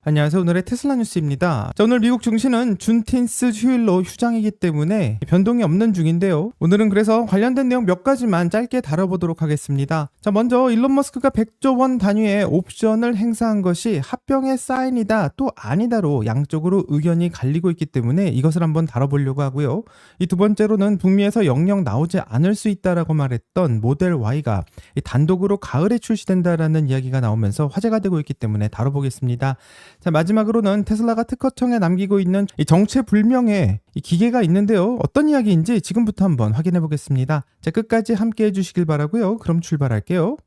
안녕하세요. 오늘의 테슬라 뉴스입니다. 자, 오늘 미국 증시는 준틴스 휴일로 휴장이기 때문에 변동이 없는 중인데요. 오늘은 그래서 관련된 내용 몇 가지만 짧게 다뤄보도록 하겠습니다. 자, 먼저 일론 머스크가 100조 원 단위의 옵션을 행사한 것이 합병의 사인이다 또 아니다로 양쪽으로 의견이 갈리고 있기 때문에 이것을 한번 다뤄보려고 하고요. 이 두 번째로는 북미에서 영영 나오지 않을 수 있다라고 말했던 모델 Y가 단독으로 가을에 출시된다라는 이야기가 나오면서 화제가 되고 있기 때문에 다뤄보겠습니다. 자, 마지막으로는 테슬라가 특허청에 남기고 있는 이 정체불명의 이 기계가 있는데요. 어떤 이야기인지 지금부터 한번 확인해 보겠습니다. 자, 끝까지 함께 해주시길 바라고요. 그럼 출발할게요.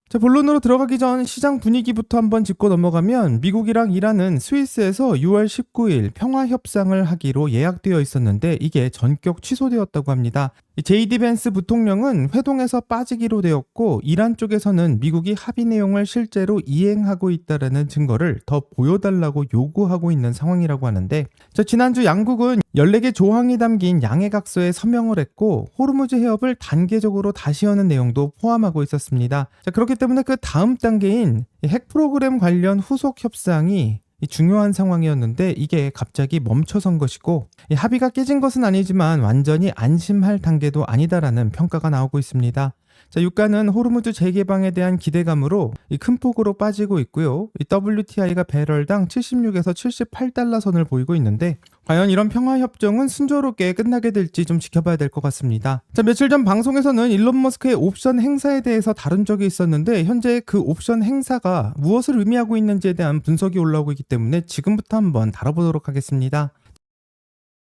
자, 본론으로 들어가기 전 시장 분위기부터 한번 짚고 넘어가면 미국이랑 이란은 스위스에서 6월 19일 평화협상을 하기로 예약되어 있었는데 이게 전격 취소되었다고 합니다. JD 벤스 부통령은 회동에서 빠지기로 되었고 이란 쪽에서는 미국이 합의 내용을 실제로 이행하고 있다는 증거를 더 보여달라고 요구하고 있는 상황이라고 하는데 지난주 양국은 14개 조항이 담긴 양해각서에 서명을 했고 호르무즈 해협을 단계적으로 다시 여는 내용도 포함하고 있었습니다. 자, 그렇기 때문에 그 다음 단계인 핵 프로그램 관련 후속 협상이 중요한 상황이었는데 이게 갑자기 멈춰선 것이고 합의가 깨진 것은 아니지만 완전히 안심할 단계도 아니다라는 평가가 나오고 있습니다. 자, 유가는 호르무즈 재개방에 대한 기대감으로 큰 폭으로 빠지고 있고요. WTI가 배럴당 76에서 78달러 선을 보이고 있는데 과연 이런 평화협정은 순조롭게 끝나게 될지 좀 지켜봐야 될 것 같습니다. 자, 며칠 전 방송에서는 일론 머스크의 옵션 행사에 대해서 다룬 적이 있었는데 현재 그 옵션 행사가 무엇을 의미하고 있는지에 대한 분석이 올라오고 있기 때문에 지금부터 한번 다뤄보도록 하겠습니다.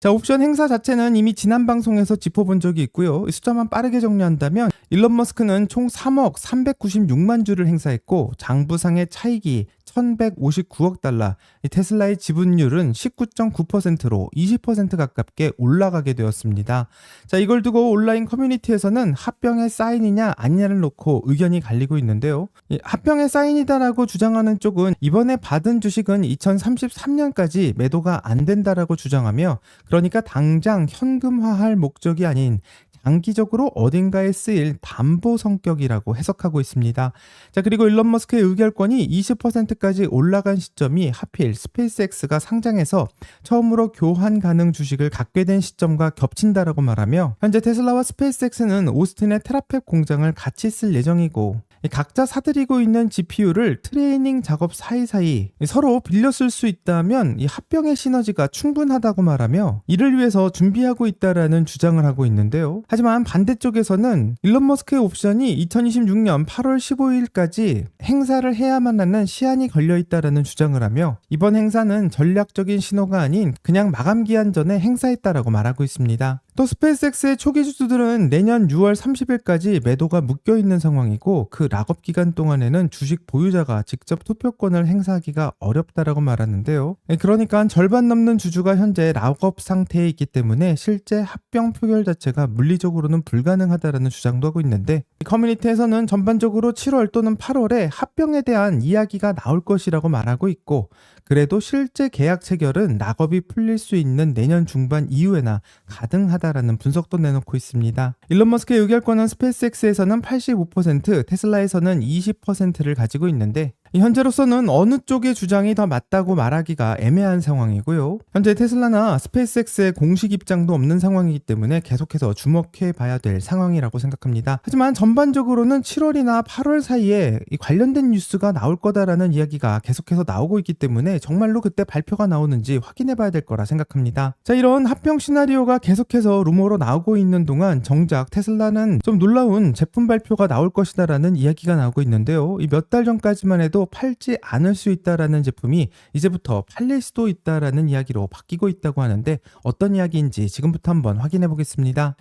자, 옵션 행사 자체는 이미 지난 방송에서 짚어본 적이 있고요. 숫자만 빠르게 정리한다면 일론 머스크는 총 3억 396만 주를 행사했고 장부상의 차익이 1159억 달러, 테슬라의 지분율은 19.9%로 20% 가깝게 올라가게 되었습니다. 자, 이걸 두고 온라인 커뮤니티에서는 합병의 사인이냐 아니냐를 놓고 의견이 갈리고 있는데요. 합병의 사인이다라고 주장하는 쪽은 이번에 받은 주식은 2033년까지 매도가 안 된다라고 주장하며 그러니까 당장 현금화할 목적이 아닌 장기적으로 어딘가에 쓰일 담보 성격이라고 해석하고 있습니다. 자, 그리고 일론 머스크의 의결권이 20%까지 올라간 시점이 하필 스페이스X가 상장해서 처음으로 교환 가능 주식을 갖게 된 시점과 겹친다라고 말하며 현재 테슬라와 스페이스X는 오스틴의 테라팹 공장을 같이 쓸 예정이고 각자 사들이고 있는 GPU를 트레이닝 작업 사이사이 서로 빌려 쓸 수 있다면 이 합병의 시너지가 충분하다고 말하며 이를 위해서 준비하고 있다라는 주장을 하고 있는데요. 하지만 반대쪽에서는 일론 머스크의 옵션이 2026년 8월 15일까지 행사를 해야만 하는 시한이 걸려 있다라는 주장을 하며 이번 행사는 전략적인 신호가 아닌 그냥 마감 기한 전에 행사했다라고 말하고 있습니다. 또 스페이스X의 초기 주주들은 내년 6월 30일까지 매도가 묶여 있는 상황이고 그 락업 기간 동안에는 주식 보유자가 직접 투표권을 행사하기가 어렵다라고 말하는데요. 그러니까 절반 넘는 주주가 현재 락업 상태에 있기 때문에 실제 합병 표결 자체가 물리적으로는 불가능하다라는 주장도 하고 있는데 커뮤니티에서는 전반적으로 7월 또는 8월에 합병에 대한 이야기가 나올 것이라고 말하고 있고 그래도 실제 계약 체결은 락업이 풀릴 수 있는 내년 중반 이후에나 가능하다라는 분석도 내놓고 있습니다. 일론 머스크의 의결권은 스페이스X에서는 85%, 테슬라에서는 20%를 가지고 있는데 현재로서는 어느 쪽의 주장이 더 맞다고 말하기가 애매한 상황이고요. 현재 테슬라나 스페이스X의 공식 입장도 없는 상황이기 때문에 계속해서 주목해 봐야 될 상황이라고 생각합니다. 하지만 전반적으로는 7월이나 8월 사이에 이 관련된 뉴스가 나올 거다라는 이야기가 계속해서 나오고 있기 때문에 정말로 그때 발표가 나오는지 확인해 봐야 될 거라 생각합니다. 자, 이런 합병 시나리오가 계속해서 루머로 나오고 있는 동안 정작 테슬라는 좀 놀라운 제품 발표가 나올 것이다라는 이야기가 나오고 있는데요. 이 몇 달 전까지만 해도 팔지 않을 수 있다라는 제품이 이제부터 팔릴 수도 있다라는 이야기로 바뀌고 있다고 하는데 어떤 이야기인지 지금부터 한번 확인해 보겠습니다.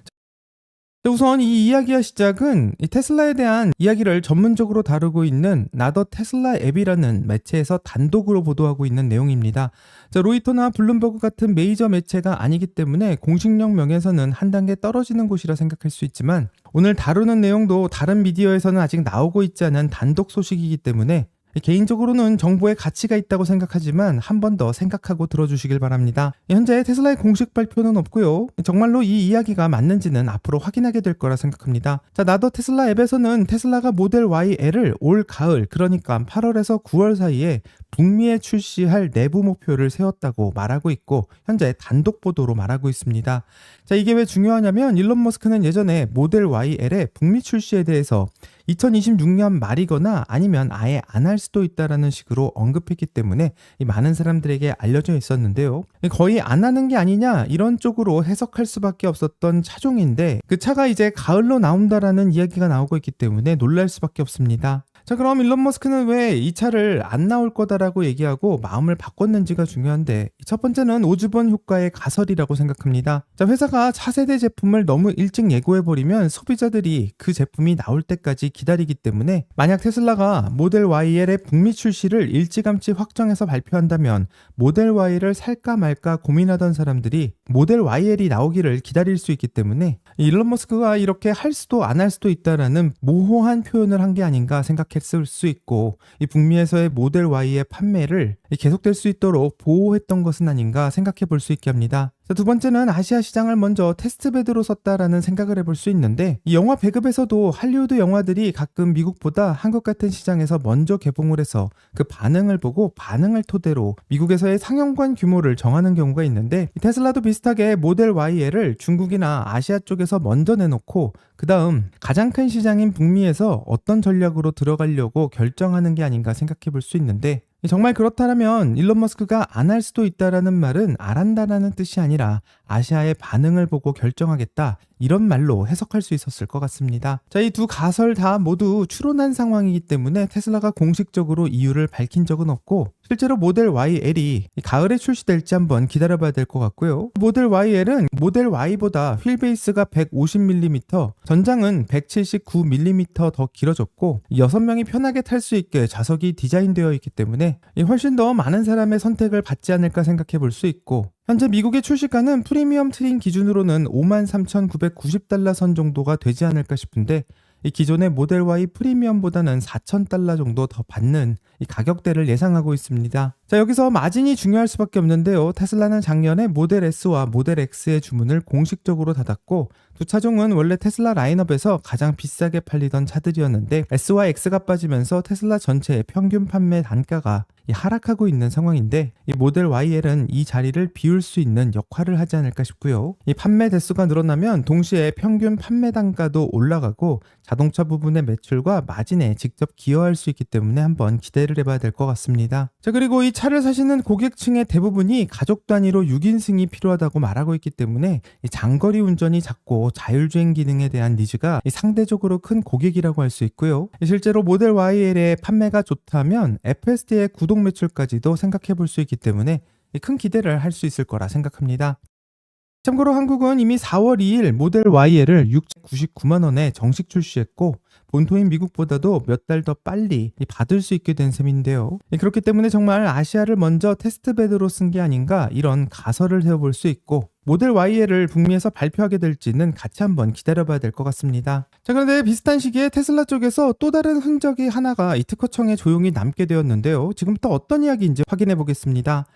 우선 이 이야기의 시작은 이 테슬라에 대한 이야기를 전문적으로 다루고 있는 나더 테슬라 앱이라는 매체에서 단독으로 보도하고 있는 내용입니다. 자, 로이터나 블룸버그 같은 메이저 매체가 아니기 때문에 공식력 면에서는 한 단계 떨어지는 곳이라 생각할 수 있지만 오늘 다루는 내용도 다른 미디어에서는 아직 나오고 있지 않은 단독 소식이기 때문에 개인적으로는 정보에 가치가 있다고 생각하지만 한 번 더 생각하고 들어주시길 바랍니다. 현재 테슬라의 공식 발표는 없고요. 정말로 이 이야기가 맞는지는 앞으로 확인하게 될 거라 생각합니다. 자, 나더 테슬라 앱에서는 테슬라가 모델 Y L을 올 가을, 그러니까 8월에서 9월 사이에 북미에 출시할 내부 목표를 세웠다고 말하고 있고, 현재 단독 보도로 말하고 있습니다. 자, 이게 왜 중요하냐면 일론 머스크는 예전에 모델 Y L의 북미 출시에 대해서 2026년 말이거나 아니면 아예 안 할 수도 있다라는 식으로 언급했기 때문에 많은 사람들에게 알려져 있었는데요. 거의 안 하는 게 아니냐 이런 쪽으로 해석할 수밖에 없었던 차종인데, 그 차가 이제 가을로 나온다라는 이야기가 나오고 있기 때문에 놀랄 수밖에 없습니다. 자, 그럼 일론 머스크는 왜 이 차를 안 나올 거다라고 얘기하고 마음을 바꿨는지가 중요한데, 첫 번째는 오즈본 효과의 가설이라고 생각합니다. 자, 회사가 차세대 제품을 너무 일찍 예고해버리면 소비자들이 그 제품이 나올 때까지 기다리기 때문에, 만약 테슬라가 모델 YL의 북미 출시를 일찌감치 확정해서 발표한다면 모델 Y를 살까 말까 고민하던 사람들이 모델 YL이 나오기를 기다릴 수 있기 때문에 일론 머스크가 이렇게 할 수도 안 할 수도 있다라는 모호한 표현을 한 게 아닌가 생각했을 수 있고, 이 북미에서의 모델 Y의 판매를 계속될 수 있도록 보호했던 것은 아닌가 생각해 볼 수 있게 합니다. 자, 두 번째는 아시아 시장을 먼저 테스트베드로 썼다라는 생각을 해볼 수 있는데, 이 영화 배급에서도 할리우드 영화들이 가끔 미국보다 한국 같은 시장에서 먼저 개봉을 해서 그 반응을 보고 반응을 토대로 미국에서의 상영관 규모를 정하는 경우가 있는데, 테슬라도 비슷하게 모델 YL을 중국이나 아시아 쪽에서 먼저 내놓고 그 다음 가장 큰 시장인 북미에서 어떤 전략으로 들어가려고 결정하는 게 아닌가 생각해 볼 수 있는데, 정말 그렇다면 일론 머스크가 안 할 수도 있다라는 말은 안 한다라는 뜻이 아니라 아시아의 반응을 보고 결정하겠다, 이런 말로 해석할 수 있었을 것 같습니다. 자, 이 두 가설 다 모두 추론한 상황이기 때문에 테슬라가 공식적으로 이유를 밝힌 적은 없고, 실제로 모델 YL이 가을에 출시될지 한번 기다려봐야 될 것 같고요. 모델 YL은 모델 Y보다 휠베이스가 150mm, 전장은 179mm 더 길어졌고 6명이 편하게 탈 수 있게 좌석이 디자인되어 있기 때문에 훨씬 더 많은 사람의 선택을 받지 않을까 생각해 볼 수 있고, 현재 미국의 출시가는 프리미엄 트림 기준으로는 53,990달러 선 정도가 되지 않을까 싶은데, 이 기존의 모델 Y 프리미엄보다는 4,000달러 정도 더 받는 이 가격대를 예상하고 있습니다. 자, 여기서 마진이 중요할 수밖에 없는데요. 테슬라는 작년에 모델 S와 모델 X의 주문을 공식적으로 닫았고, 두 차종은 원래 테슬라 라인업에서 가장 비싸게 팔리던 차들이었는데 S와 X가 빠지면서 테슬라 전체의 평균 판매 단가가 하락하고 있는 상황인데, 이 모델 YL은 이 자리를 비울 수 있는 역할을 하지 않을까 싶고요. 이 판매 대수가 늘어나면 동시에 평균 판매 단가도 올라가고 자동차 부분의 매출과 마진에 직접 기여할 수 있기 때문에 한번 기대를 해봐야 될 것 같습니다. 자, 그리고 이 차를 사시는 고객층의 대부분이 가족 단위로 6인승이 필요하다고 말하고 있기 때문에 이 장거리 운전이 작고 자율주행 기능에 대한 니즈가 상대적으로 큰 고객이라고 할 수 있고요. 실제로 모델 YL의 판매가 좋다면 FSD의 구독 매출까지도 생각해 볼 수 있기 때문에 큰 기대를 할 수 있을 거라 생각합니다. 참고로 한국은 이미 4월 2일 모델 YL을 699만 원에 정식 출시했고, 본토인 미국보다도 몇 달 더 빨리 받을 수 있게 된 셈인데요. 그렇기 때문에 정말 아시아를 먼저 테스트베드로 쓴 게 아닌가, 이런 가설을 세워볼 수 있고, 모델 YL을 북미에서 발표하게 될지는 같이 한번 기다려봐야 될 것 같습니다. 자, 그런데 비슷한 시기에 테슬라 쪽에서 또 다른 흔적이 하나가 이 특허청에 조용히 남게 되었는데요. 지금부터 어떤 이야기인지 확인해 보겠습니다.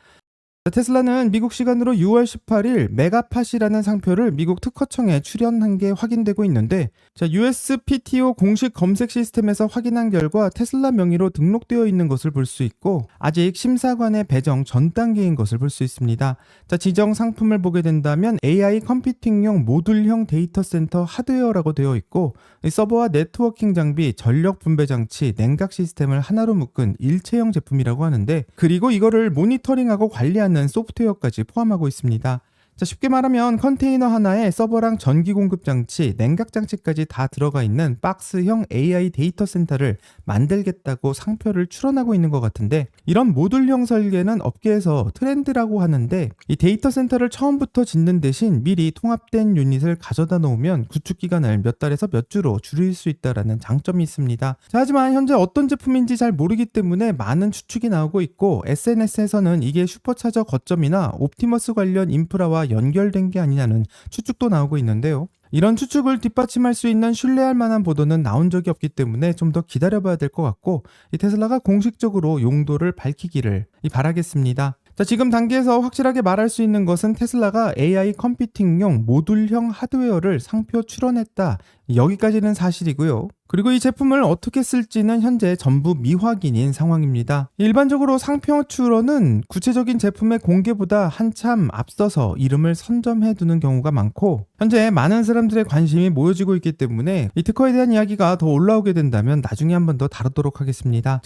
테슬라는 미국 시간으로 6월 18일 메가팟이라는 상표를 미국 특허청에 출연한 게 확인되고 있는데, 자, USPTO 공식 검색 시스템에서 확인한 결과 테슬라 명의로 등록되어 있는 것을 볼 수 있고, 아직 심사관의 배정 전 단계인 것을 볼 수 있습니다. 자, 지정 상품을 보게 된다면 AI 컴퓨팅용 모듈형 데이터 센터 하드웨어라고 되어 있고, 서버와 네트워킹 장비, 전력 분배 장치, 냉각 시스템을 하나로 묶은 일체형 제품이라고 하는데, 그리고 이거를 모니터링하고 관리하는 소프트웨어까지 포함하고 있습니다. 자, 쉽게 말하면 컨테이너 하나에 서버랑 전기 공급 장치, 냉각 장치까지 다 들어가 있는 박스형 AI 데이터 센터를 만들겠다고 상표를 출원하고 있는 것 같은데, 이런 모듈형 설계는 업계에서 트렌드라고 하는데, 이 데이터 센터를 처음부터 짓는 대신 미리 통합된 유닛을 가져다 놓으면 구축 기간을 몇 달에서 몇 주로 줄일 수 있다는 장점이 있습니다. 자, 하지만 현재 어떤 제품인지 잘 모르기 때문에 많은 추측이 나오고 있고, SNS에서는 이게 슈퍼차저 거점이나 옵티머스 관련 인프라와 연결된 게 아니냐는 추측도 나오고 있는데요. 이런 추측을 뒷받침할 수 있는 신뢰할 만한 보도는 나온 적이 없기 때문에 좀 더 기다려봐야 될 것 같고, 이 테슬라가 공식적으로 용도를 밝히기를 바라겠습니다. 자, 지금 단계에서 확실하게 말할 수 있는 것은 테슬라가 AI 컴퓨팅용 모듈형 하드웨어를 상표 출원했다. 여기까지는 사실이고요. 그리고 이 제품을 어떻게 쓸지는 현재 전부 미확인인 상황입니다. 일반적으로 상표 출원은 구체적인 제품의 공개보다 한참 앞서서 이름을 선점해 두는 경우가 많고, 현재 많은 사람들의 관심이 모여지고 있기 때문에 이 특허에 대한 이야기가 더 올라오게 된다면 나중에 한 번 더 다루도록 하겠습니다.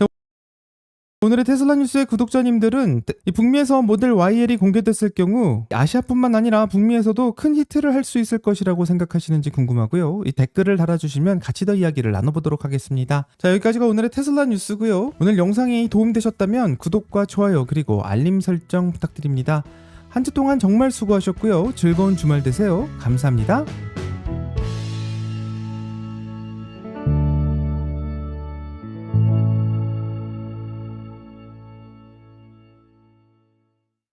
오늘의 테슬라 뉴스의 구독자님들은 이 북미에서 모델 YL이 공개됐을 경우 아시아뿐만 아니라 북미에서도 큰 히트를 할 수 있을 것이라고 생각하시는지 궁금하고요. 이 댓글을 달아주시면 같이 더 이야기를 나눠보도록 하겠습니다. 자, 여기까지가 오늘의 테슬라 뉴스고요. 오늘 영상이 도움되셨다면 구독과 좋아요 그리고 알림 설정 부탁드립니다. 한 주 동안 정말 수고하셨고요. 즐거운 주말 되세요. 감사합니다.